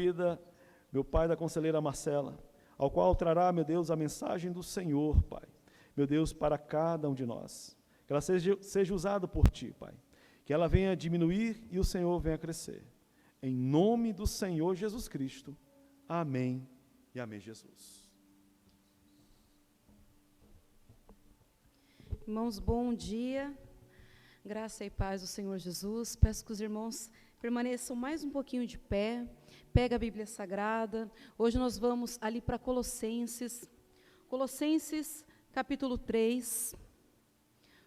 vida, meu Pai, da conselheira Marcela, ao qual trará, meu Deus, a mensagem do Senhor, Pai, meu Deus, para cada um de nós. Que ela seja usada por Ti, Pai. Que ela venha diminuir e o Senhor venha crescer. Em nome do Senhor Jesus Cristo. Amém e amém, Jesus. Irmãos, bom dia. Graça e paz do Senhor Jesus. Peço que os irmãos permaneçam mais um pouquinho de pé. Pega a Bíblia Sagrada. Hoje nós vamos ali para Colossenses. Colossenses, capítulo 3.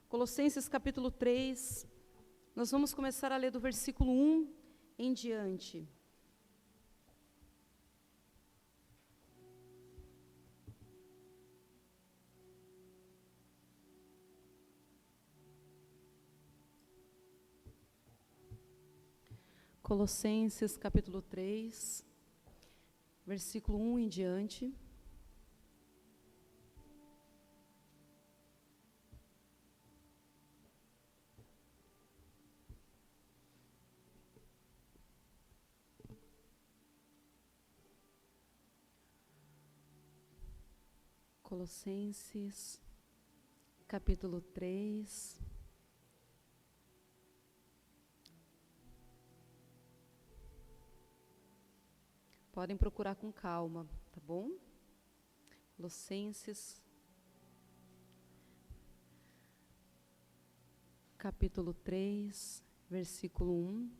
Colossenses, capítulo 3. Nós vamos começar a ler do versículo 1 em diante. Colossenses, capítulo 3, versículo 1 em diante. Colossenses, capítulo 3. Podem procurar com calma, tá bom? Colossenses, capítulo 3, versículo 1.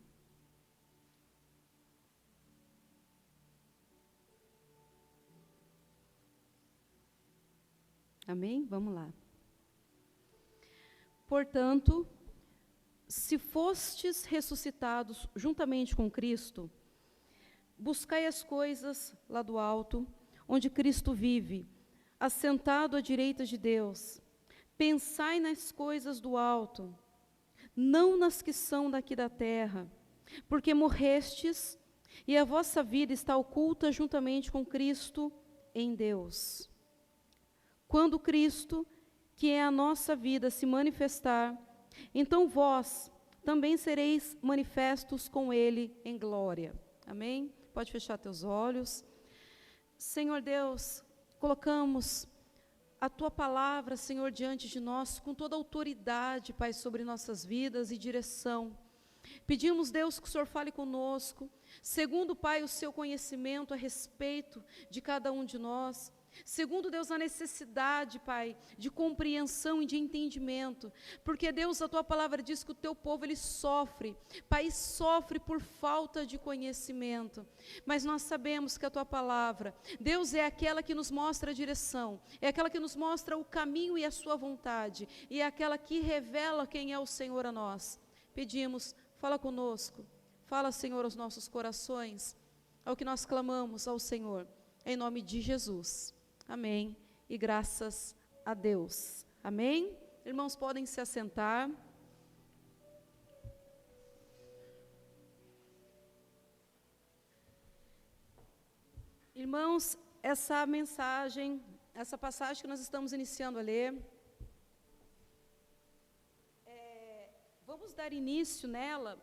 Amém? Vamos lá. Portanto, se fostes ressuscitados juntamente com Cristo, buscai as coisas lá do alto, onde Cristo vive, assentado à direita de Deus. Pensai nas coisas do alto, não nas que são daqui da terra, porque morrestes, e a vossa vida está oculta juntamente com Cristo em Deus. Quando Cristo, que é a nossa vida, se manifestar, então vós também sereis manifestos com Ele em glória. Amém? Pode fechar teus olhos. Senhor Deus, colocamos a Tua palavra, Senhor, diante de nós, com toda a autoridade, Pai, sobre nossas vidas e direção. Pedimos, Deus, que o Senhor fale conosco, segundo, Pai, o Seu conhecimento a respeito de cada um de nós. Segundo, Deus, a necessidade, Pai, de compreensão e de entendimento, porque, Deus, a Tua palavra diz que o Teu povo, ele sofre, Pai, sofre por falta de conhecimento, mas nós sabemos que a Tua palavra, Deus, é aquela que nos mostra a direção, é aquela que nos mostra o caminho e a Sua vontade, e é aquela que revela quem é o Senhor a nós. Pedimos, fala conosco, fala, Senhor, aos nossos corações, ao que nós clamamos ao Senhor, em nome de Jesus. Amém, e graças a Deus. Amém? Irmãos, podem se assentar. Irmãos, essa mensagem, essa passagem que nós estamos iniciando a ler, vamos dar início nela.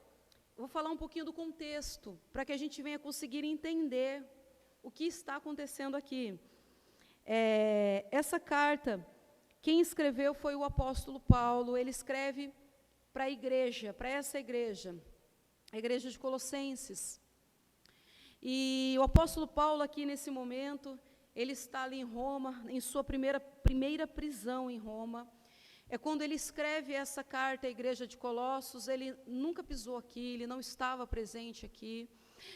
Vou falar um pouquinho do contexto, para que a gente venha conseguir entender o que está acontecendo aqui. Essa carta, quem escreveu foi o apóstolo Paulo. Ele escreve para a igreja, para essa igreja, a igreja de Colossenses. E o apóstolo Paulo aqui nesse momento, ele está ali em Roma, em sua primeira prisão em Roma. É quando ele escreve essa carta à igreja de Colossos. Ele nunca pisou aqui, ele não estava presente aqui,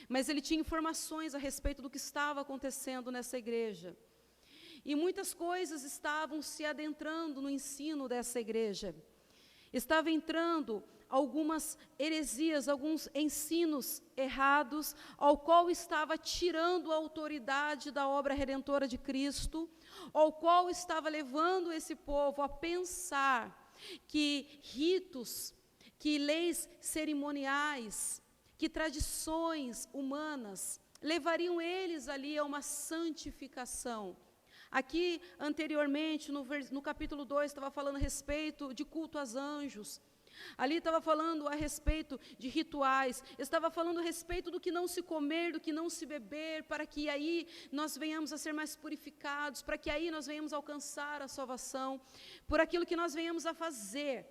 mas ele tinha informações a respeito do que estava acontecendo nessa igreja. E muitas coisas estavam se adentrando no ensino dessa igreja. Estava entrando algumas heresias, alguns ensinos errados, ao qual estava tirando a autoridade da obra redentora de Cristo, ao qual estava levando esse povo a pensar que ritos, que leis cerimoniais, que tradições humanas levariam eles ali a uma santificação. Aqui, anteriormente, no capítulo 2, estava falando a respeito de culto aos anjos. Ali estava falando a respeito de rituais, estava falando a respeito do que não se comer, do que não se beber, para que aí nós venhamos a ser mais purificados, para que aí nós venhamos a alcançar a salvação, por aquilo que nós venhamos a fazer.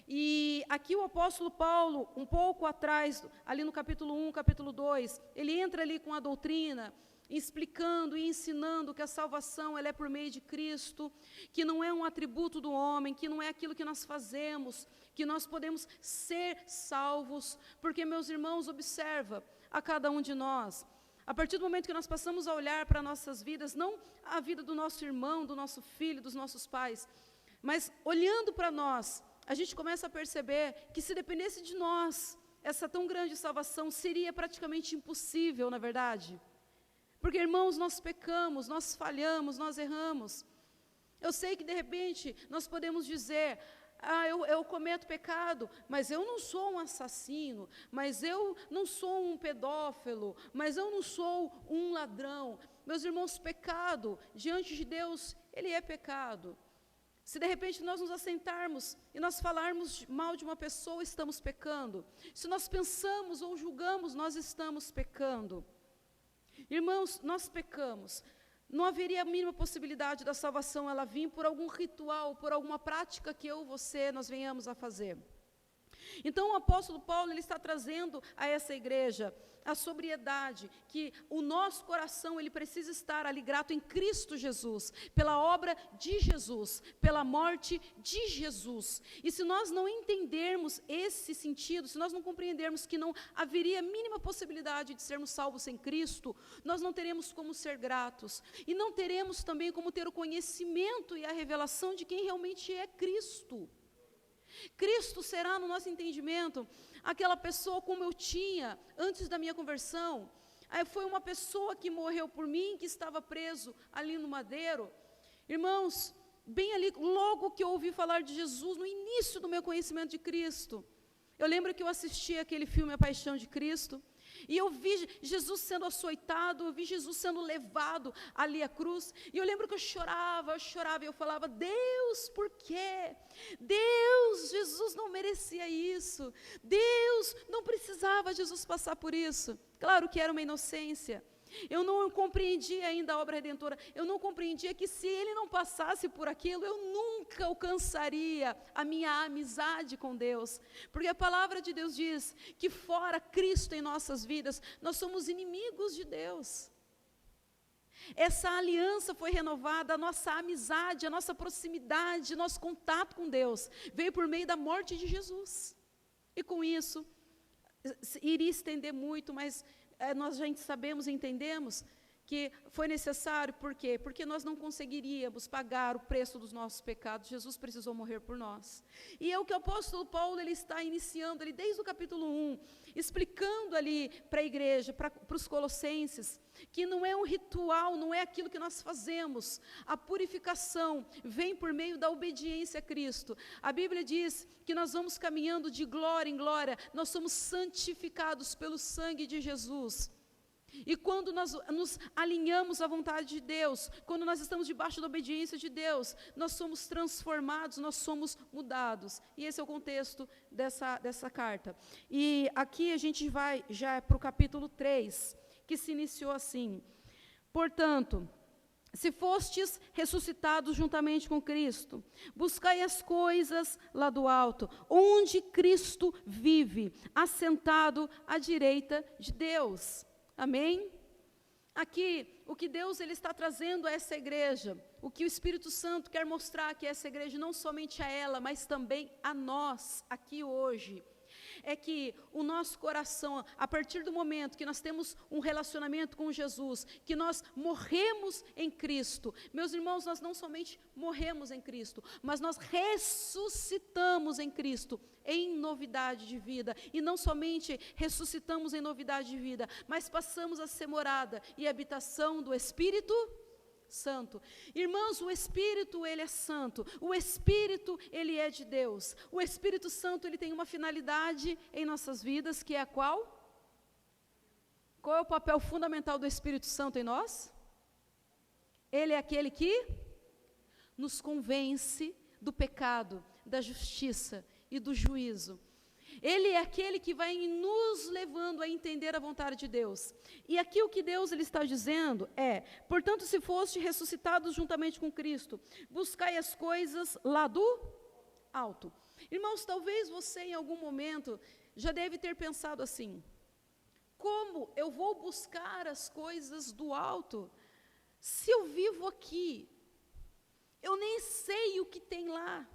E aqui o apóstolo Paulo, um pouco atrás, ali no capítulo 1, capítulo 2, ele entra ali com a doutrina, explicando e ensinando que a salvação ela é por meio de Cristo, que não é um atributo do homem, que não é aquilo que nós fazemos, que nós podemos ser salvos, porque, meus irmãos, observa a cada um de nós, a partir do momento que nós passamos a olhar para nossas vidas, não a vida do nosso irmão, do nosso filho, dos nossos pais, mas olhando para nós, a gente começa a perceber que se dependesse de nós, essa tão grande salvação seria praticamente impossível, na verdade. Porque, irmãos, nós pecamos, nós falhamos, nós erramos. Eu sei que, de repente, nós podemos dizer, eu cometo pecado, mas eu não sou um assassino, mas eu não sou um pedófilo, mas eu não sou um ladrão. Meus irmãos, pecado, diante de Deus, ele é pecado. Se de repente nós nos assentarmos e nós falarmos mal de uma pessoa, estamos pecando. Se nós pensamos ou julgamos, nós estamos pecando. Irmãos, nós pecamos. Não haveria a mínima possibilidade da salvação ela vir por algum ritual, por alguma prática que eu, você, nós venhamos a fazer. Então o apóstolo Paulo ele está trazendo a essa igreja a sobriedade, que o nosso coração ele precisa estar ali grato em Cristo Jesus, pela obra de Jesus, pela morte de Jesus. E se nós não entendermos esse sentido, se nós não compreendermos que não haveria a mínima possibilidade de sermos salvos sem Cristo, nós não teremos como ser gratos, e não teremos também como ter o conhecimento e a revelação de quem realmente é Cristo. Cristo será, no nosso entendimento, aquela pessoa como eu tinha antes da minha conversão. Aí foi uma pessoa que morreu por mim, que estava preso ali no madeiro. Irmãos, bem ali, logo que eu ouvi falar de Jesus, no início do meu conhecimento de Cristo, eu lembro que eu assisti aquele filme A Paixão de Cristo, e eu vi Jesus sendo açoitado, eu vi Jesus sendo levado ali à cruz, e eu lembro que eu chorava, e eu falava, Deus, por quê? Deus, Jesus não merecia isso, Deus não precisava Jesus passar por isso. Claro que era uma inocência, eu não compreendia ainda a obra redentora, eu não compreendia que se ele não passasse por aquilo, eu nunca alcançaria a minha amizade com Deus, porque a palavra de Deus diz que fora Cristo em nossas vidas, nós somos inimigos de Deus. Essa aliança foi renovada, a nossa amizade, a nossa proximidade, nosso contato com Deus, veio por meio da morte de Jesus, e com isso, iria estender muito, mas nós já sabemos e entendemos que foi necessário, por quê? Porque nós não conseguiríamos pagar o preço dos nossos pecados, Jesus precisou morrer por nós. E é o que o apóstolo Paulo ele está iniciando ali desde o capítulo 1, explicando ali para a igreja, para os colossenses, que não é um ritual, não é aquilo que nós fazemos, a purificação vem por meio da obediência a Cristo. A Bíblia diz que nós vamos caminhando de glória em glória, nós somos santificados pelo sangue de Jesus. E quando nós nos alinhamos à vontade de Deus, quando nós estamos debaixo da obediência de Deus, nós somos transformados, nós somos mudados. E esse é o contexto dessa carta. E aqui a gente vai já para o capítulo 3, que se iniciou assim. Portanto, se fostes ressuscitados juntamente com Cristo, buscai as coisas lá do alto, onde Cristo vive, assentado à direita de Deus. Amém? Aqui, o que Deus ele está trazendo a essa igreja, o que o Espírito Santo quer mostrar que essa igreja, não somente a ela, mas também a nós, aqui hoje, é que o nosso coração, a partir do momento que nós temos um relacionamento com Jesus, que nós morremos em Cristo, meus irmãos, nós não somente morremos em Cristo, mas nós ressuscitamos em Cristo, em novidade de vida, e não somente ressuscitamos em novidade de vida, mas passamos a ser morada e habitação do Espírito Santo. Irmãos, o Espírito, ele é santo, o Espírito, ele é de Deus, o Espírito Santo, ele tem uma finalidade em nossas vidas, que é a qual? Qual é o papel fundamental do Espírito Santo em nós? Ele é aquele que nos convence do pecado, da justiça e do juízo. Ele é aquele que vai nos levando a entender a vontade de Deus. E aqui o que Deus ele está dizendo é: portanto, se foste ressuscitados juntamente com Cristo, buscai as coisas lá do alto. Irmãos, talvez você em algum momento já deve ter pensado assim: como eu vou buscar as coisas do alto se eu vivo aqui? Eu nem sei o que tem lá.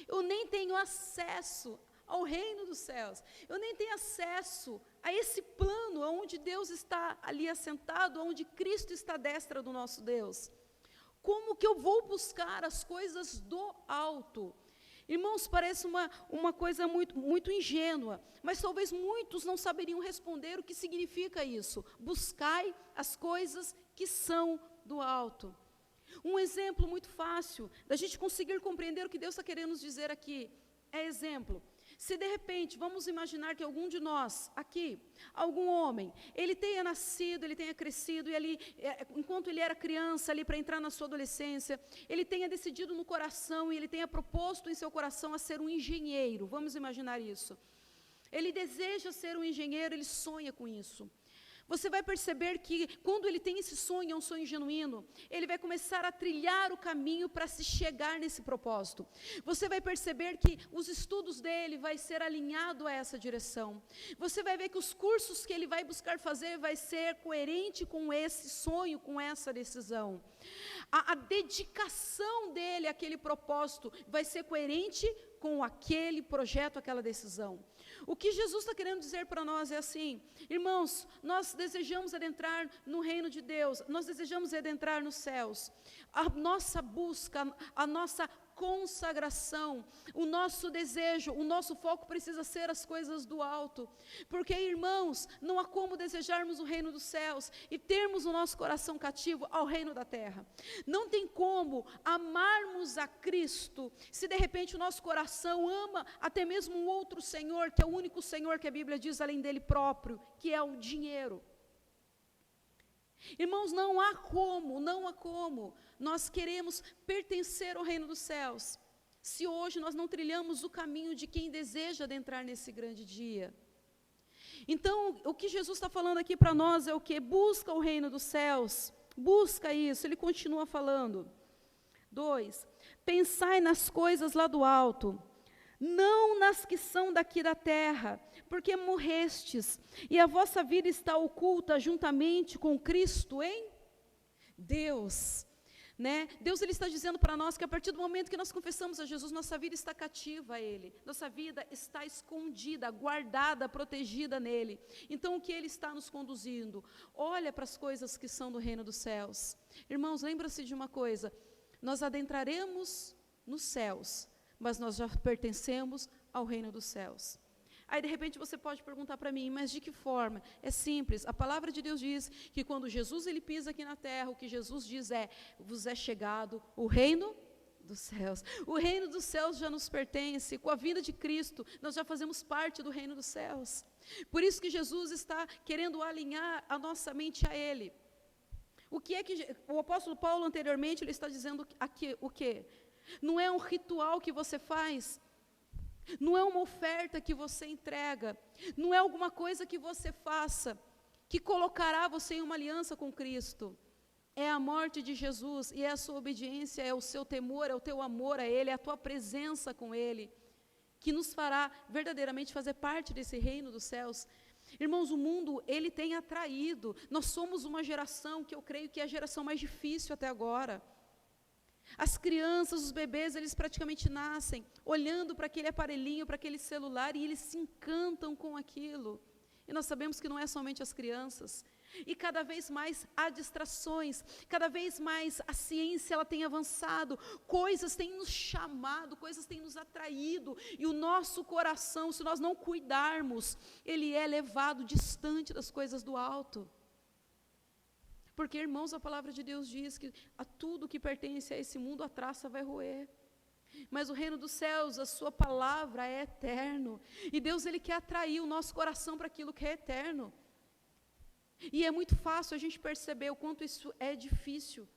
Eu nem tenho acesso ao reino dos céus. Eu nem tenho acesso a esse plano onde Deus está ali assentado, onde Cristo está à destra do nosso Deus. Como que eu vou buscar as coisas do alto? Irmãos, parece uma coisa muito ingênua, mas talvez muitos não saberiam responder o que significa isso. Buscai as coisas que são do alto. Um exemplo muito fácil da gente conseguir compreender o que Deus está querendo nos dizer aqui é exemplo. Se de repente, vamos imaginar que algum de nós, aqui, algum homem, ele tenha nascido, ele tenha crescido, e ali, enquanto ele era criança, ali para entrar na sua adolescência, ele tenha decidido no coração, e ele tenha proposto em seu coração a ser um engenheiro, vamos imaginar isso. Ele deseja ser um engenheiro, ele sonha com isso. Você vai perceber que quando ele tem esse sonho, é um sonho genuíno, ele vai começar a trilhar o caminho para se chegar nesse propósito. Você vai perceber que os estudos dele vai ser alinhado a essa direção. Você vai ver que os cursos que ele vai buscar fazer vai ser coerente com esse sonho, com essa decisão. A dedicação dele àquele propósito vai ser coerente com aquele projeto, aquela decisão. O que Jesus está querendo dizer para nós é assim: irmãos, nós desejamos adentrar no reino de Deus, nós desejamos adentrar nos céus. A nossa busca, a nossa consagração, o nosso desejo, o nosso foco precisa ser as coisas do alto, porque, irmãos, não há como desejarmos o reino dos céus e termos o nosso coração cativo ao reino da terra. Não tem como amarmos a Cristo se de repente o nosso coração ama até mesmo um outro Senhor, que é o único Senhor que a Bíblia diz além dele próprio, que é o dinheiro. Irmãos, não há como nós queremos pertencer ao reino dos céus, se hoje nós não trilhamos o caminho de quem deseja adentrar nesse grande dia. Então, o que Jesus está falando aqui para nós é o que? Busca o reino dos céus, busca isso. Ele continua falando. 2, pensai nas coisas lá do alto, não nas que são daqui da terra, porque morrestes, e a vossa vida está oculta juntamente com Cristo em Deus. Né? Deus ele está dizendo para nós que a partir do momento que nós confessamos a Jesus, nossa vida está cativa a Ele, nossa vida está escondida, guardada, protegida nele. Então o que Ele está nos conduzindo? Olha para as coisas que são do reino dos céus. Irmãos, lembra-se de uma coisa: nós adentraremos nos céus, mas nós já pertencemos ao reino dos céus. Aí de repente você pode perguntar para mim, mas de que forma? É simples, a palavra de Deus diz que quando Jesus ele pisa aqui na terra, o que Jesus diz é: vos é chegado o reino dos céus. O reino dos céus já nos pertence, com a vinda de Cristo, nós já fazemos parte do reino dos céus. Por isso que Jesus está querendo alinhar a nossa mente a Ele. O que é que o apóstolo Paulo anteriormente ele está dizendo aqui o quê? Não é um ritual que você faz, não é uma oferta que você entrega, não é alguma coisa que você faça, que colocará você em uma aliança com Cristo. É a morte de Jesus, e é a sua obediência, é o seu temor, é o teu amor a Ele, é a tua presença com Ele, que nos fará verdadeiramente fazer parte desse reino dos céus. Irmãos, o mundo, ele tem atraído, nós somos uma geração que eu creio que é a geração mais difícil até agora. As crianças, os bebês, eles praticamente nascem olhando para aquele aparelhinho, para aquele celular, e eles se encantam com aquilo. E nós sabemos que não é somente as crianças. E cada vez mais há distrações, cada vez mais a ciência ela tem avançado, coisas têm nos chamado, coisas têm nos atraído, e o nosso coração, se nós não cuidarmos, ele é levado distante das coisas do alto. Porque, irmãos, a palavra de Deus diz que a tudo que pertence a esse mundo a traça vai roer. Mas o reino dos céus, a sua palavra é eterno. E Deus ele quer atrair o nosso coração para aquilo que é eterno. E é muito fácil a gente perceber o quanto isso é difícil.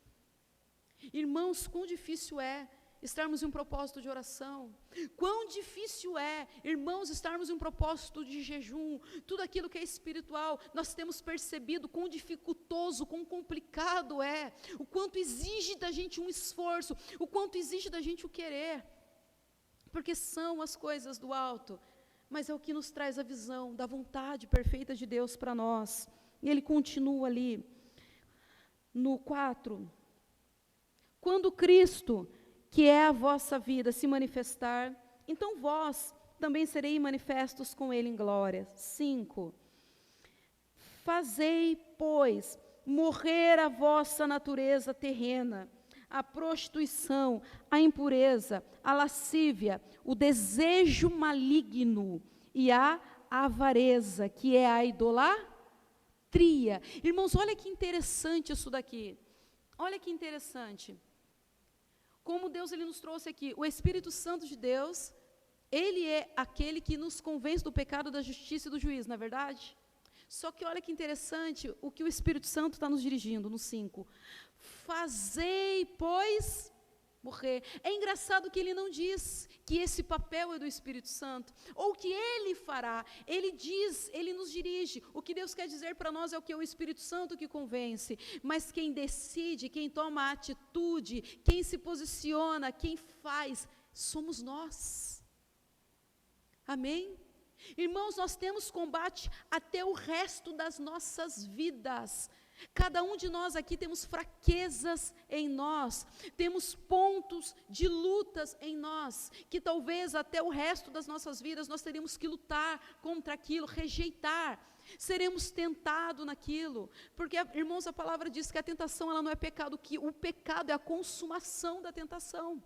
Irmãos, quão difícil é estarmos em um propósito de oração. Quão difícil é, irmãos, estarmos em um propósito de jejum. Tudo aquilo que é espiritual, nós temos percebido quão dificultoso, quão complicado é, o quanto exige da gente um esforço, o quanto exige da gente o querer, porque são as coisas do alto, mas é o que nos traz a visão da vontade perfeita de Deus para nós. E ele continua ali, no 4, quando Cristo, que é a vossa vida, se manifestar, então vós também sereis manifestos com ele em glória. 5, fazei, pois, morrer a vossa natureza terrena, a prostituição, a impureza, a lascívia, o desejo maligno e a avareza, que é a idolatria. Irmãos, olha que interessante isso daqui. Olha que interessante. Como Deus ele nos trouxe aqui, o Espírito Santo de Deus, ele é aquele que nos convence do pecado, da justiça e do juízo, não é verdade? Só que olha que interessante o que o Espírito Santo está nos dirigindo, no 5. Fazei, pois, morrer. É engraçado que ele não diz que esse papel é do Espírito Santo, ou que ele fará. Ele diz, ele nos dirige. O que Deus quer dizer para nós é o que é o Espírito Santo que convence, mas quem decide, quem toma a atitude, quem se posiciona, quem faz, somos nós. Amém? Irmãos, nós temos combate até o resto das nossas vidas. Cada um de nós aqui temos fraquezas em nós, temos pontos de lutas em nós, que talvez até o resto das nossas vidas nós teríamos que lutar contra aquilo, rejeitar, seremos tentados naquilo, porque, irmãos, a palavra diz que a tentação ela não é pecado, que o pecado é a consumação da tentação.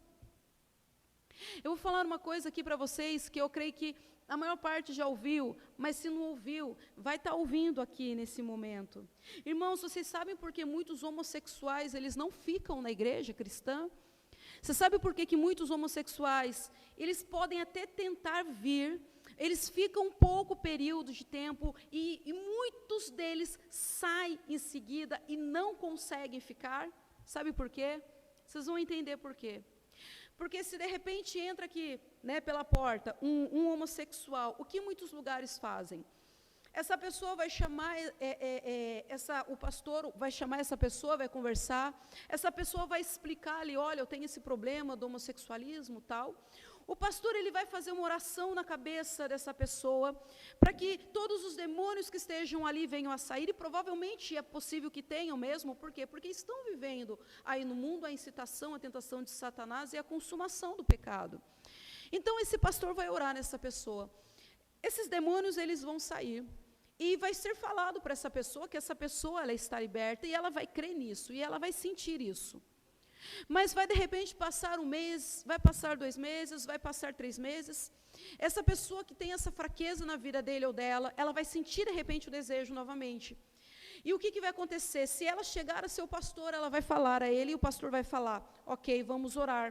Eu vou falar uma coisa aqui para vocês, que eu creio que a maior parte já ouviu, mas se não ouviu, vai estar ouvindo aqui nesse momento. Irmãos, vocês sabem por que muitos homossexuais, eles não ficam na igreja cristã? Você sabe por que muitos homossexuais, eles podem até tentar vir, eles ficam um pouco período de tempo, e muitos deles saem em seguida e não conseguem ficar? Sabe por quê? Vocês vão entender por quê. Porque se de repente entra aqui, né, pela porta, um homossexual, o que muitos lugares fazem? Essa pessoa vai chamar, o pastor vai chamar essa pessoa, vai conversar, essa pessoa vai explicar ali, olha, eu tenho esse problema do homossexualismo, tal. O pastor ele vai fazer uma oração na cabeça dessa pessoa, para que todos os demônios que estejam ali venham a sair, e provavelmente é possível que tenham mesmo, por quê? Porque estão vivendo aí no mundo a incitação, a tentação de Satanás e a consumação do pecado. Então esse pastor vai orar nessa pessoa. Esses demônios eles vão sair, e vai ser falado para essa pessoa que essa pessoa ela está liberta, e ela vai crer nisso, e ela vai sentir isso. Mas vai de repente passar um mês, vai passar 2 meses, vai passar 3 meses, essa pessoa que tem essa fraqueza na vida dele ou dela, ela vai sentir de repente o desejo novamente. E o que vai acontecer? Se ela chegar a seu pastor, ela vai falar a ele, e o pastor vai falar, ok, vamos orar,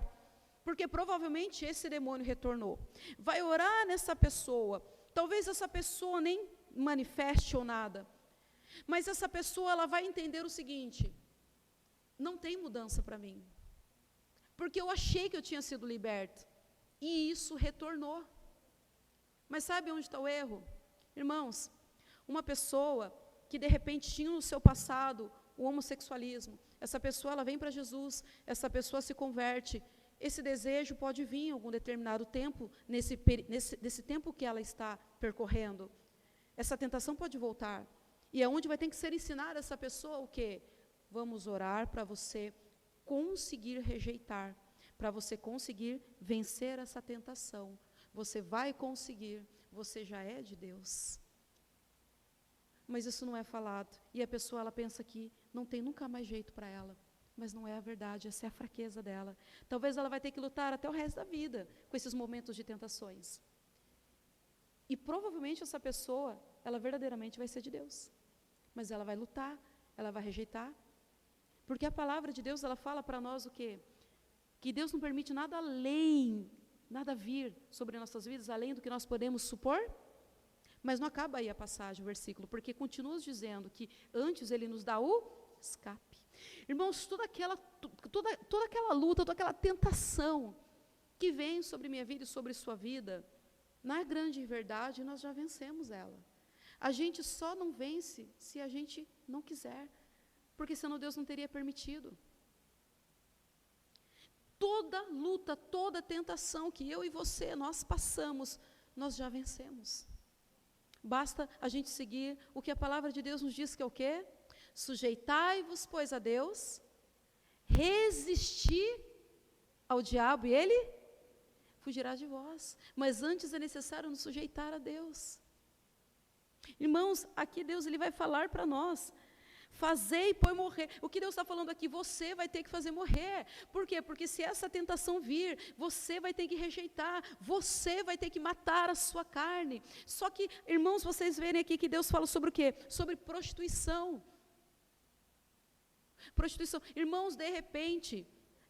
porque provavelmente esse demônio retornou. Vai orar nessa pessoa, talvez essa pessoa nem manifeste ou nada, mas essa pessoa ela vai entender o seguinte: não tem mudança para mim, porque eu achei que eu tinha sido liberto, e isso retornou. Mas sabe onde está o erro? Irmãos, uma pessoa que de repente tinha no seu passado o homossexualismo, essa pessoa ela vem para Jesus, essa pessoa se converte, esse desejo pode vir em algum determinado tempo, nesse tempo que ela está percorrendo, essa tentação pode voltar, e é onde vai ter que ser ensinado essa pessoa o quê? Vamos orar para você conseguir rejeitar, para você conseguir vencer essa tentação. Você vai conseguir, você já é de Deus. Mas isso não é falado. E a pessoa ela pensa que não tem nunca mais jeito para ela. Mas não é a verdade, essa é a fraqueza dela. Talvez ela vai ter que lutar até o resto da vida com esses momentos de tentações. E provavelmente essa pessoa, ela verdadeiramente vai ser de Deus. Mas ela vai lutar, ela vai rejeitar. Porque a palavra de Deus, ela fala para nós o quê? Que Deus não permite nada além, nada vir sobre nossas vidas, além do que nós podemos supor. Mas não acaba aí a passagem, o versículo, porque continua dizendo que antes Ele nos dá o escape. Irmãos, toda aquela luta, toda aquela tentação que vem sobre minha vida e sobre sua vida, na grande verdade, nós já vencemos ela. A gente só não vence se a gente não quiser, porque senão Deus não teria permitido. Toda luta, toda tentação que eu e você, nós passamos, nós já vencemos. Basta a gente seguir o que a palavra de Deus nos diz que é o quê? Sujeitai-vos, pois, a Deus, resistir ao diabo e ele fugirá de vós. Mas antes é necessário nos sujeitar a Deus. Irmãos, aqui Deus ele vai falar para nós, fazei, pois morrer. O que Deus está falando aqui, você vai ter que fazer morrer. Por quê? Porque se essa tentação vir, você vai ter que rejeitar, você vai ter que matar a sua carne. Só que, irmãos, vocês verem aqui que Deus fala sobre o quê? Sobre prostituição. Prostituição. Irmãos, de repente,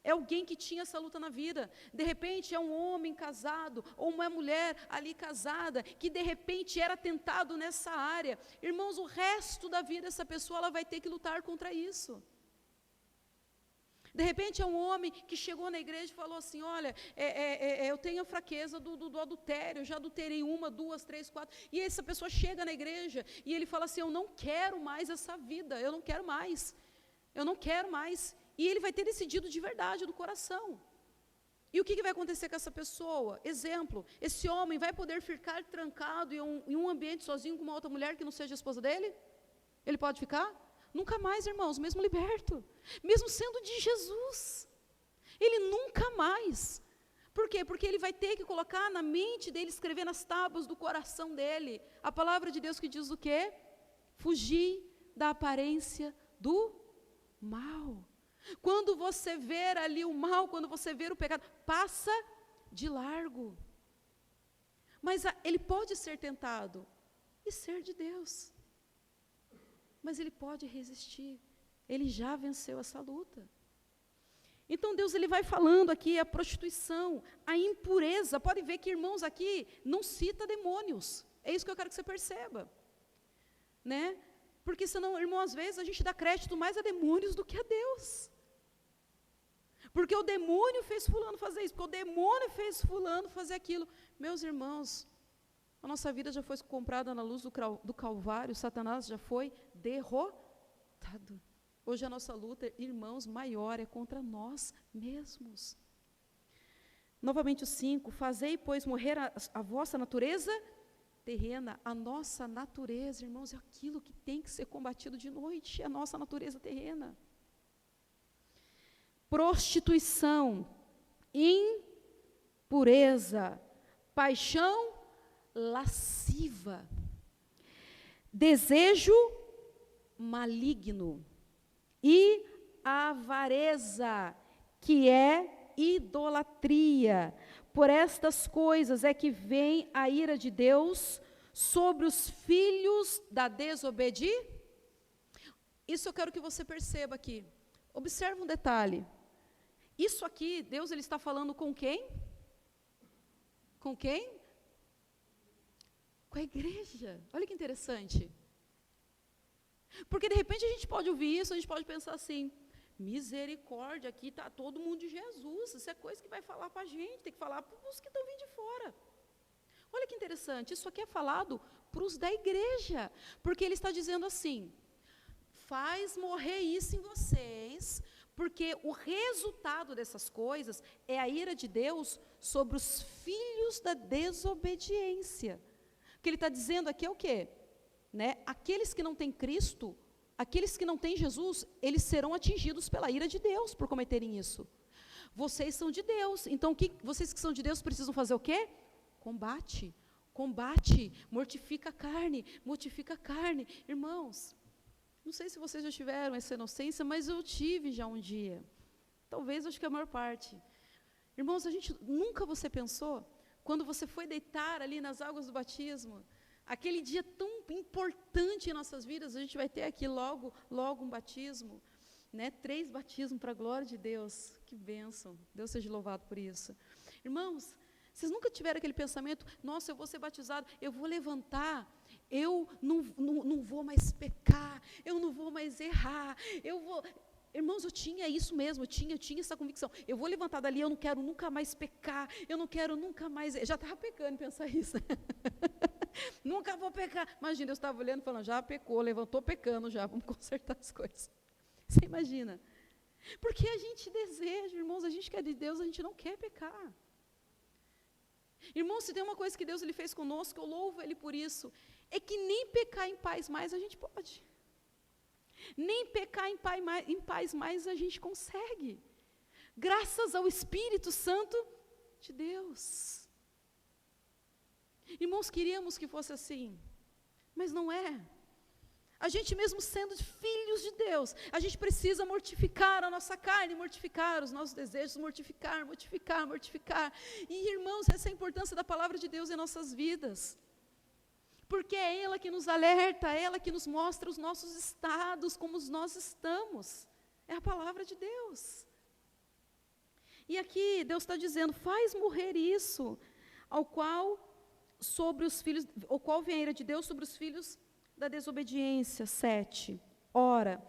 é alguém que tinha essa luta na vida. De repente é um homem casado, ou uma mulher ali casada, que de repente era tentado nessa área. Irmãos, o resto da vida dessa pessoa, ela vai ter que lutar contra isso. De repente é um homem que chegou na igreja e falou assim, olha, eu tenho a fraqueza do adultério, eu já adulterei 1, 2, 3, 4, e essa pessoa chega na igreja, e ele fala assim, eu não quero mais essa vida, eu não quero mais, e ele vai ter decidido de verdade, do coração. E o que vai acontecer com essa pessoa? Exemplo, esse homem vai poder ficar trancado em um ambiente sozinho com uma outra mulher que não seja a esposa dele? Ele pode ficar? Nunca mais, irmãos, mesmo liberto, mesmo sendo de Jesus, ele nunca mais. Por quê? Porque ele vai ter que colocar na mente dele, escrever nas tábuas do coração dele, a palavra de Deus que diz o quê? Fugir da aparência do mal. Quando você ver ali o mal, quando você ver o pecado, passa de largo. Mas ele pode ser tentado e ser de Deus. Mas ele pode resistir. Ele já venceu essa luta. Então Deus ele vai falando aqui a prostituição, a impureza. Pode ver que, irmãos, aqui não cita demônios. É isso que eu quero que você perceba. Né? Porque senão, irmão, às vezes a gente dá crédito mais a demônios do que a Deus. Porque o demônio fez fulano fazer isso, porque o demônio fez fulano fazer aquilo. Meus irmãos, a nossa vida já foi comprada na luz do Calvário, Satanás já foi derrotado. Hoje a nossa luta, irmãos, maior é contra nós mesmos. Novamente o 5, fazei, pois, morrer a vossa natureza terrena. A nossa natureza, irmãos, é aquilo que tem que ser combatido de noite, é a nossa natureza terrena. Prostituição, impureza, paixão lasciva, desejo maligno e avareza, que é idolatria. Por estas coisas é que vem a ira de Deus sobre os filhos da desobediência. Isso eu quero que você perceba aqui. Observe um detalhe. Isso aqui, Deus ele está falando com quem? Com quem? Com a igreja. Olha que interessante. Porque de repente a gente pode ouvir isso, a gente pode pensar assim, misericórdia, aqui está todo mundo de Jesus, isso é coisa que vai falar para a gente, tem que falar para os que estão vindo de fora. Olha que interessante, isso aqui é falado para os da igreja, porque ele está dizendo assim, faz morrer isso em vocês, porque o resultado dessas coisas é a ira de Deus sobre os filhos da desobediência. O que ele está dizendo aqui é o quê? Né? Aqueles que não têm Cristo, aqueles que não têm Jesus, eles serão atingidos pela ira de Deus por cometerem isso. Vocês são de Deus, então vocês que são de Deus precisam fazer o quê? Combate, mortifica a carne, Irmãos, não sei se vocês já tiveram essa inocência, mas eu tive já um dia. Talvez, acho que a maior parte. Irmãos, nunca você pensou, quando você foi deitar ali nas águas do batismo, aquele dia tão importante em nossas vidas, a gente vai ter aqui logo um batismo, né? 3 batismos para a glória de Deus. Que bênção, Deus seja louvado por isso. Irmãos, vocês nunca tiveram aquele pensamento, nossa, eu vou ser batizado, eu vou levantar, eu não vou mais pecar, eu não vou mais errar, eu vou... Irmãos, eu tinha isso mesmo, eu tinha essa convicção. Eu vou levantar dali, eu não quero nunca mais pecar, eu não quero nunca mais... Eu já estava pecando em pensar isso. Nunca vou pecar. Imagina, eu estava olhando e falando, já pecou, levantou pecando já, vamos consertar as coisas. Você imagina? Porque a gente deseja, irmãos, a gente quer de Deus, a gente não quer pecar. Irmãos, se tem uma coisa que Deus ele fez conosco, eu louvo Ele por isso, é que nem pecar em paz mais a gente pode. Nem pecar em paz mais a gente consegue. Graças ao Espírito Santo de Deus. Irmãos, queríamos que fosse assim, mas não é. A gente mesmo sendo filhos de Deus, a gente precisa mortificar a nossa carne, mortificar os nossos desejos, mortificar. E, irmãos, essa é a importância da palavra de Deus em nossas vidas. Porque é ela que nos alerta, é ela que nos mostra os nossos estados, como nós estamos. É a palavra de Deus. E aqui Deus está dizendo, faz morrer isso, ao qual vem a ira de Deus sobre os filhos da desobediência. 7. Ora,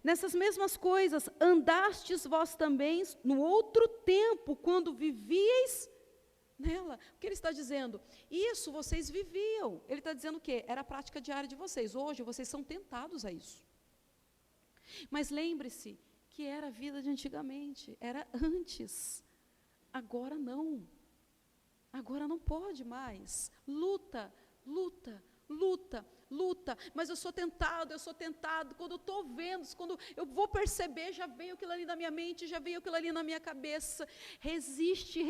nessas mesmas coisas andastes vós também no outro tempo, quando vivieis nela. O que ele está dizendo? Isso vocês viviam. Ele está dizendo o quê? Era a prática diária de vocês. Hoje vocês são tentados a isso. Mas lembre-se que era a vida de antigamente, era antes. Agora não. Agora não pode mais. Luta. Mas eu sou tentado. Quando eu estou vendo, quando eu vou perceber, já veio aquilo ali na minha mente, já veio aquilo ali na minha cabeça. Resiste.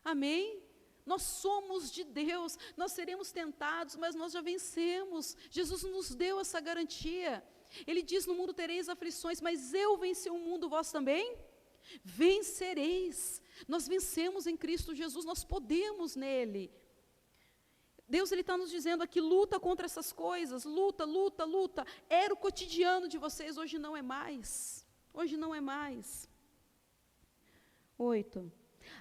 Amém? Nós somos de Deus, nós seremos tentados, mas nós já vencemos. Jesus nos deu essa garantia. Ele diz, no mundo tereis aflições, mas eu venci o mundo, vós também vencereis. Nós vencemos em Cristo Jesus, nós podemos nele. Deus ele está nos dizendo aqui, luta contra essas coisas, luta. Era o cotidiano de vocês, hoje não é mais. 8.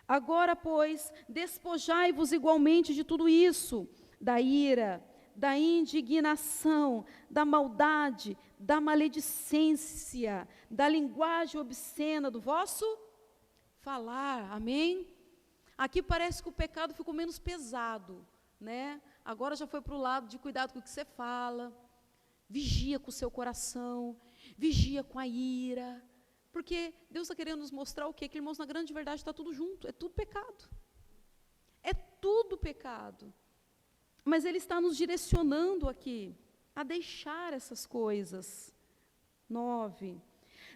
Agora, pois, despojai-vos igualmente de tudo isso, da ira, da indignação, da maldade, da maledicência, da linguagem obscena do vosso falar. Amém? Aqui parece que o pecado ficou menos pesado, né? Agora já foi para o lado de cuidado com o que você fala, vigia com o seu coração, vigia com a ira, porque Deus está querendo nos mostrar o quê? Que, irmãos, na grande verdade está tudo junto, é tudo pecado. É tudo pecado. Mas Ele está nos direcionando aqui a deixar essas coisas. 9.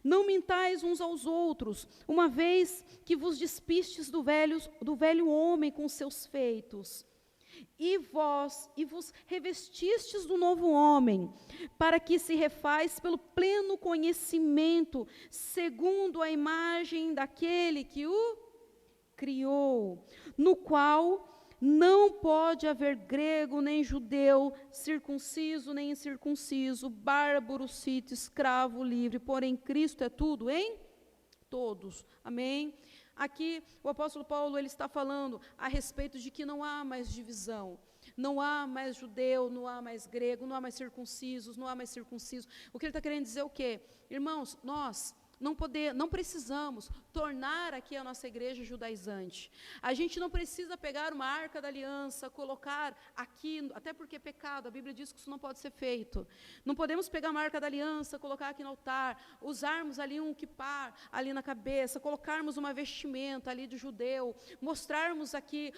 Não mintais uns aos outros, uma vez que vos despistes do velho homem com seus feitos, e vos revestistes do novo homem, para que se refaz pelo pleno conhecimento, segundo a imagem daquele que o criou, no qual não pode haver grego nem judeu, circunciso nem incircunciso, bárbaro, cito, escravo, livre, porém Cristo é tudo em todos. Amém? Aqui o apóstolo Paulo ele está falando a respeito de que não há mais divisão, não há mais judeu, não há mais grego, não há mais circuncisos, não há mais circunciso. O que ele está querendo dizer é o quê? Irmãos, nós não precisamos tornar aqui a nossa igreja judaizante. A gente não precisa pegar uma arca da aliança, colocar aqui, até porque é pecado, a Bíblia diz que isso não pode ser feito. Não podemos pegar uma arca da aliança, colocar aqui no altar, usarmos ali um quipar ali na cabeça, colocarmos uma vestimenta ali de judeu, mostrarmos aqui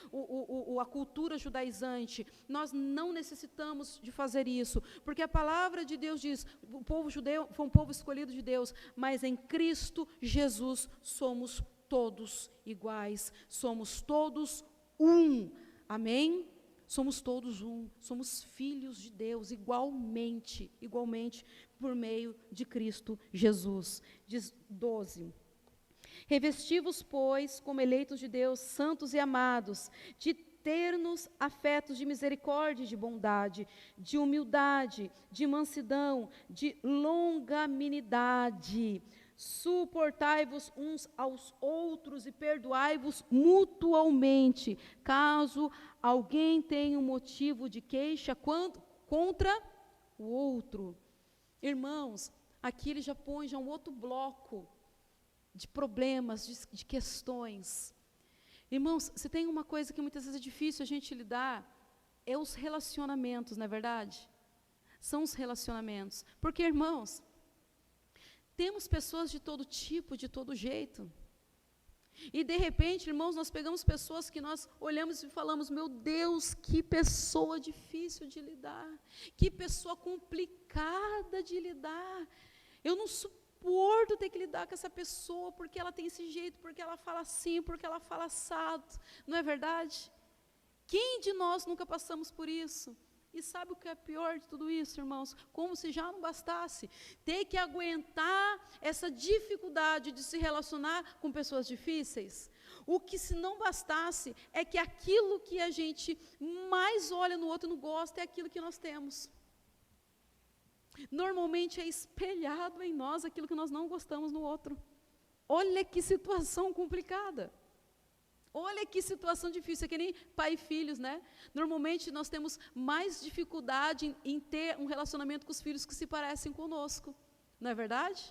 a cultura judaizante. Nós não necessitamos de fazer isso, porque a palavra de Deus diz, o povo judeu foi um povo escolhido de Deus, mas em Cristo Jesus somos todos iguais, somos todos um, amém? Somos todos um, somos filhos de Deus igualmente por meio de Cristo Jesus. Diz 12. Revesti-vos, pois, como eleitos de Deus, santos e amados, de ternos afetos de misericórdia e de bondade, de humildade, de mansidão, de longanimidade. Suportai-vos uns aos outros e perdoai-vos mutualmente, caso alguém tenha um motivo de queixa contra o outro. Irmãos, aqui ele já põe um outro bloco de problemas, de questões. Irmãos, se tem uma coisa que muitas vezes é difícil a gente lidar, é os relacionamentos, não é verdade? São os relacionamentos. Porque, irmãos, temos pessoas de todo tipo, de todo jeito. E de repente, irmãos, nós pegamos pessoas que nós olhamos e falamos, meu Deus, que pessoa difícil de lidar, que pessoa complicada de lidar. Eu não suporto ter que lidar com essa pessoa, porque ela tem esse jeito, porque ela fala assim, porque ela fala assado. Não é verdade? Quem de nós nunca passamos por isso? E sabe o que é pior de tudo isso, irmãos? Como se já não bastasse ter que aguentar essa dificuldade de se relacionar com pessoas difíceis. O que se não bastasse é que aquilo que a gente mais olha no outro e não gosta é aquilo que nós temos. Normalmente é espelhado em nós aquilo que nós não gostamos no outro. Olha que situação complicada. Olha que situação difícil, é que nem pai e filhos, né? Normalmente nós temos mais dificuldade em ter um relacionamento com os filhos que se parecem conosco, não é verdade?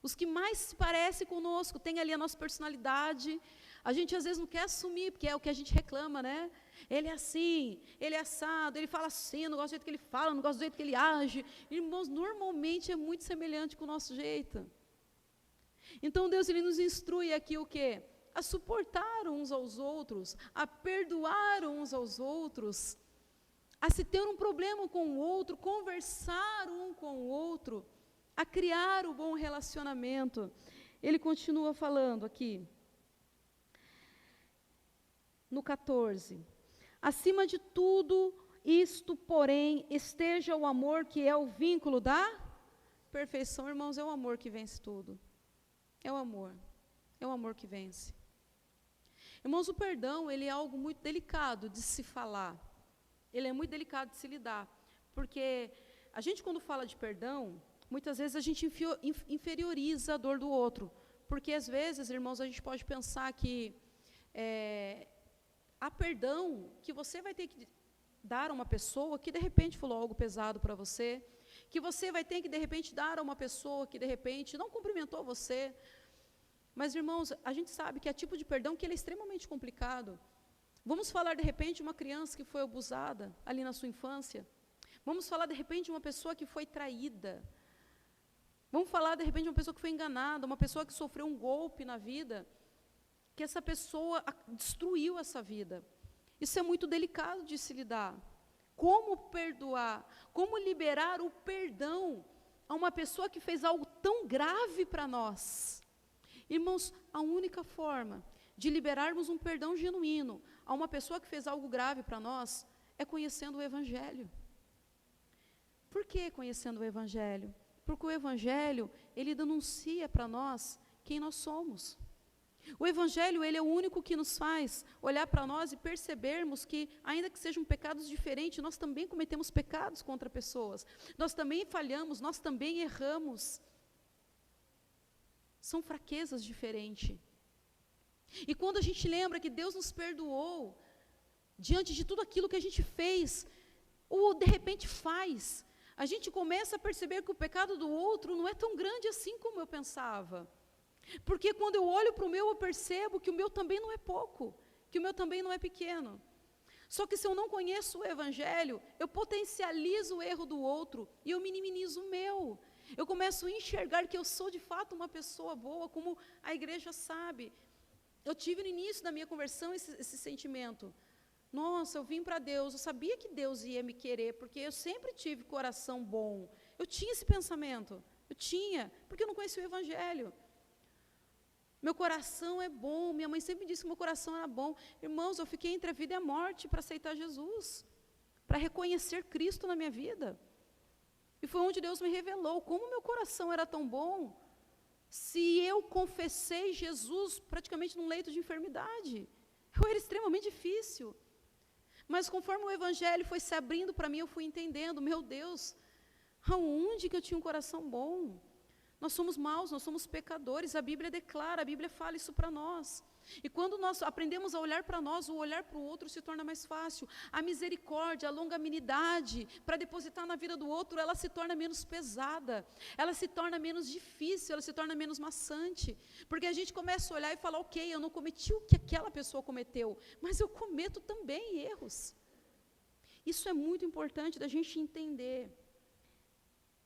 Os que mais se parecem conosco, tem ali a nossa personalidade, a gente às vezes não quer assumir, porque é o que a gente reclama, né? Ele é assim, ele é assado, ele fala assim, não gosto do jeito que ele fala, não gosto do jeito que ele age. Irmãos, normalmente é muito semelhante com o nosso jeito. Então Deus, ele nos instrui aqui o quê? A suportar uns aos outros, a perdoar uns aos outros, a se ter um problema com o outro, conversar um com o outro, a criar o bom relacionamento. Ele continua falando aqui, no 14, acima de tudo isto, porém, esteja o amor, que é o vínculo da perfeição. Irmãos, é o amor que vence tudo, é o amor que vence. Irmãos, o perdão, ele é algo muito delicado de se falar, ele é muito delicado de se lidar, porque a gente quando fala de perdão, muitas vezes a gente inferioriza a dor do outro, porque às vezes, irmãos, a gente pode pensar que há perdão que você vai ter que dar a uma pessoa que de repente falou algo pesado para você, que você vai ter que de repente dar a uma pessoa que de repente não cumprimentou você. Mas, irmãos, a gente sabe que há tipo de perdão que ele é extremamente complicado. Vamos falar, de repente, de uma criança que foi abusada ali na sua infância. Vamos falar, de repente, de uma pessoa que foi traída. Vamos falar, de repente, de uma pessoa que foi enganada, uma pessoa que sofreu um golpe na vida, que essa pessoa destruiu essa vida. Isso é muito delicado de se lidar. Como perdoar? Como liberar o perdão a uma pessoa que fez algo tão grave para nós? Irmãos, a única forma de liberarmos um perdão genuíno a uma pessoa que fez algo grave para nós é conhecendo o Evangelho. Por que conhecendo o Evangelho? Porque o Evangelho, ele denuncia para nós quem nós somos. O Evangelho, ele é o único que nos faz olhar para nós e percebermos que, ainda que sejam pecados diferentes, nós também cometemos pecados contra pessoas. Nós também falhamos, nós também erramos. São fraquezas diferentes. E quando a gente lembra que Deus nos perdoou, diante de tudo aquilo que a gente fez, ou de repente faz, a gente começa a perceber que o pecado do outro não é tão grande assim como eu pensava. Porque quando eu olho para o meu, eu percebo que o meu também não é pouco, que o meu também não é pequeno. Só que se eu não conheço o Evangelho, eu potencializo o erro do outro e eu minimizo o meu. Eu começo a enxergar que eu sou de fato uma pessoa boa, como a igreja sabe. Eu tive no início da minha conversão esse sentimento. Nossa, eu vim para Deus, eu sabia que Deus ia me querer, porque eu sempre tive coração bom. Eu tinha esse pensamento, porque eu não conhecia o Evangelho. Meu coração é bom, minha mãe sempre disse que meu coração era bom. Irmãos, eu fiquei entre a vida e a morte para aceitar Jesus, para reconhecer Cristo na minha vida. E foi onde Deus me revelou como meu coração era tão bom, se eu confessei Jesus praticamente num leito de enfermidade. Era extremamente difícil. Mas conforme o Evangelho foi se abrindo para mim, eu fui entendendo, meu Deus, aonde que eu tinha um coração bom? Nós somos maus, nós somos pecadores, a Bíblia declara, a Bíblia fala isso para nós. E quando nós aprendemos a olhar para nós, o olhar para o outro se torna mais fácil. A misericórdia, a longanimidade, para depositar na vida do outro, ela se torna menos pesada, ela se torna menos difícil, ela se torna menos maçante. Porque a gente começa a olhar e falar, ok, eu não cometi o que aquela pessoa cometeu, mas eu cometo também erros. Isso é muito importante da gente entender.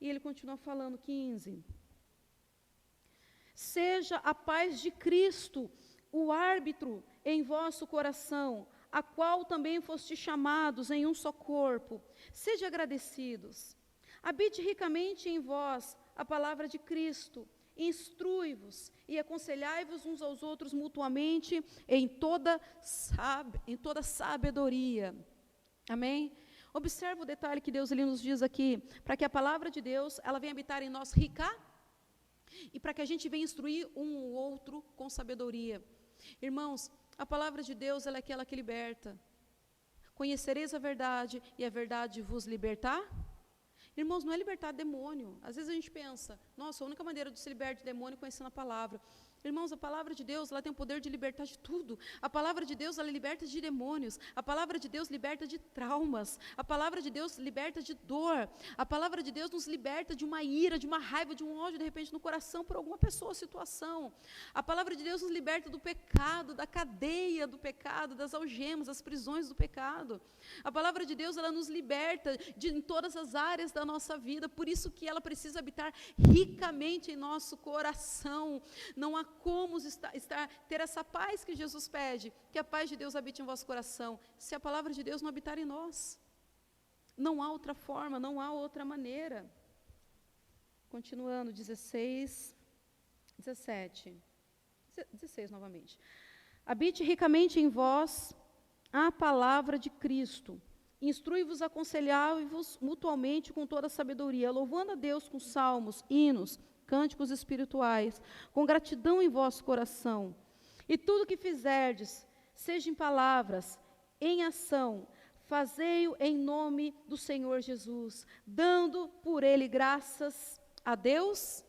E ele continua falando, 15. Seja a paz de Cristo o árbitro em vosso coração, a qual também fostes chamados em um só corpo. Sede agradecidos. Habite ricamente em vós a palavra de Cristo. Instrui-vos e aconselhai-vos uns aos outros mutuamente em toda sabedoria. Amém? Observa o detalhe que Deus ele nos diz aqui, para que a palavra de Deus, ela venha habitar em nós rica, e para que a gente venha instruir um ou outro com sabedoria. Irmãos, a palavra de Deus, ela é aquela que liberta. Conhecereis a verdade, e a verdade vos libertar? Irmãos, não é libertar demônio. Às vezes a gente pensa, nossa, a única maneira de se libertar de demônio é conhecendo a palavra. Irmãos, a palavra de Deus, ela tem o poder de libertar de tudo. A palavra de Deus, ela liberta de demônios. A palavra de Deus liberta de traumas. A palavra de Deus liberta de dor. A palavra de Deus nos liberta de uma ira, de uma raiva, de um ódio, de repente, no coração por alguma pessoa ou situação. A palavra de Deus nos liberta do pecado, da cadeia do pecado, das algemas, das prisões do pecado. A palavra de Deus, ela nos liberta em todas as áreas da nossa vida. Por isso que ela precisa habitar ricamente em nosso coração. Não há como ter essa paz que Jesus pede, que a paz de Deus habite em vosso coração, se a palavra de Deus não habitar em nós. Não há outra forma, não há outra maneira. Continuando, 16 novamente. Habite ricamente em vós a palavra de Cristo. Instrui-vos, aconselhai-vos mutuamente com toda a sabedoria, louvando a Deus com salmos, hinos, cânticos espirituais, com gratidão em vosso coração. E tudo que fizerdes, seja em palavras, em ação, fazei-o em nome do Senhor Jesus, dando por ele graças a Deus,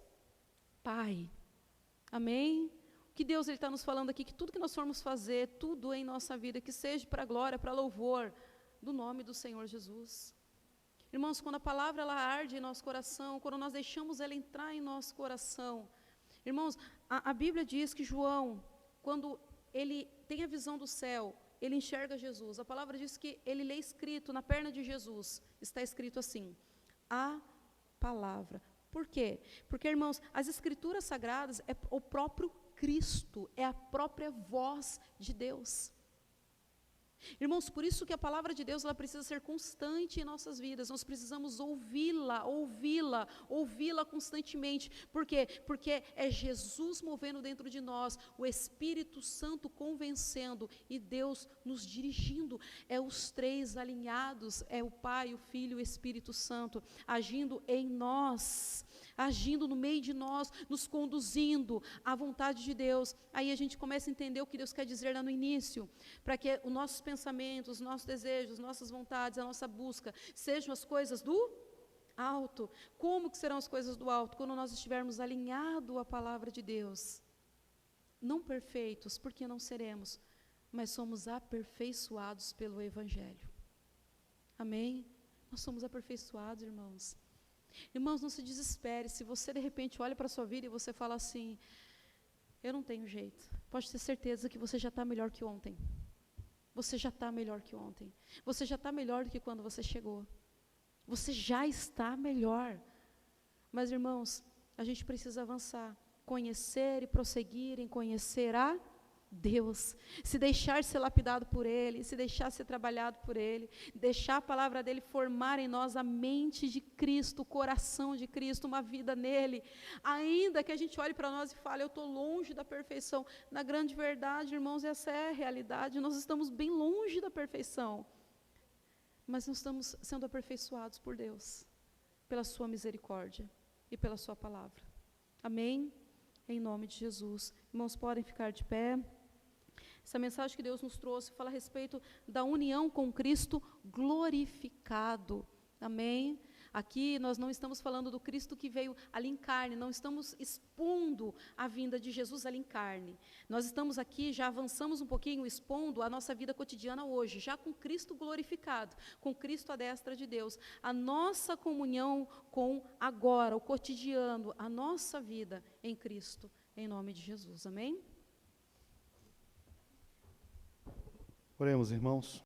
Pai. Amém? O que Deus está nos falando aqui, que tudo que nós formos fazer, tudo em nossa vida, que seja para a glória, para louvor do nome do Senhor Jesus. Irmãos, quando a palavra ela arde em nosso coração, quando nós deixamos ela entrar em nosso coração, irmãos, a Bíblia diz que João, quando ele tem a visão do céu, ele enxerga Jesus. A palavra diz que ele lê escrito na perna de Jesus, está escrito assim, a palavra. Por quê? Porque, irmãos, as escrituras sagradas é o próprio Cristo, é a própria voz de Deus. Irmãos, por isso que a palavra de Deus ela precisa ser constante em nossas vidas. Nós precisamos ouvi-la constantemente. Por quê? Porque é Jesus movendo dentro de nós, o Espírito Santo convencendo e Deus nos dirigindo. É os três alinhados, é o Pai, o Filho e o Espírito Santo agindo em nós, agindo no meio de nós, nos conduzindo à vontade de Deus. Aí a gente começa a entender o que Deus quer dizer lá no início, para que os nossos pensamentos, os nossos desejos, nossas vontades, a nossa busca, sejam as coisas do alto. Como que serão as coisas do alto? Quando nós estivermos alinhados à palavra de Deus. Não perfeitos, porque não seremos, mas somos aperfeiçoados pelo Evangelho. Amém? Nós somos aperfeiçoados, irmãos. Irmãos, não se desespere, se você de repente olha para a sua vida e você fala assim, eu não tenho jeito, pode ter certeza que você já está melhor que ontem, você já está melhor que ontem, você já está melhor do que quando você chegou, você já está melhor, mas irmãos, a gente precisa avançar, conhecer e prosseguir em conhecer a Deus, se deixar ser lapidado por Ele, se deixar ser trabalhado por Ele, deixar a palavra dEle formar em nós a mente de Cristo, o coração de Cristo, uma vida nele, ainda que a gente olhe para nós e fale, eu estou longe da perfeição, na grande verdade, irmãos, essa é a realidade, nós estamos bem longe da perfeição, mas nós estamos sendo aperfeiçoados por Deus, pela sua misericórdia e pela sua palavra, amém? Em nome de Jesus, irmãos, podem ficar de pé. Essa mensagem que Deus nos trouxe fala a respeito da união com Cristo glorificado. Amém? Aqui nós não estamos falando do Cristo que veio ali em carne, não estamos expondo a vinda de Jesus ali em carne. Nós estamos aqui, já avançamos um pouquinho, expondo a nossa vida cotidiana hoje, já com Cristo glorificado, com Cristo à destra de Deus. A nossa comunhão com agora, o cotidiano, a nossa vida em Cristo, em nome de Jesus. Amém? Oremos, irmãos.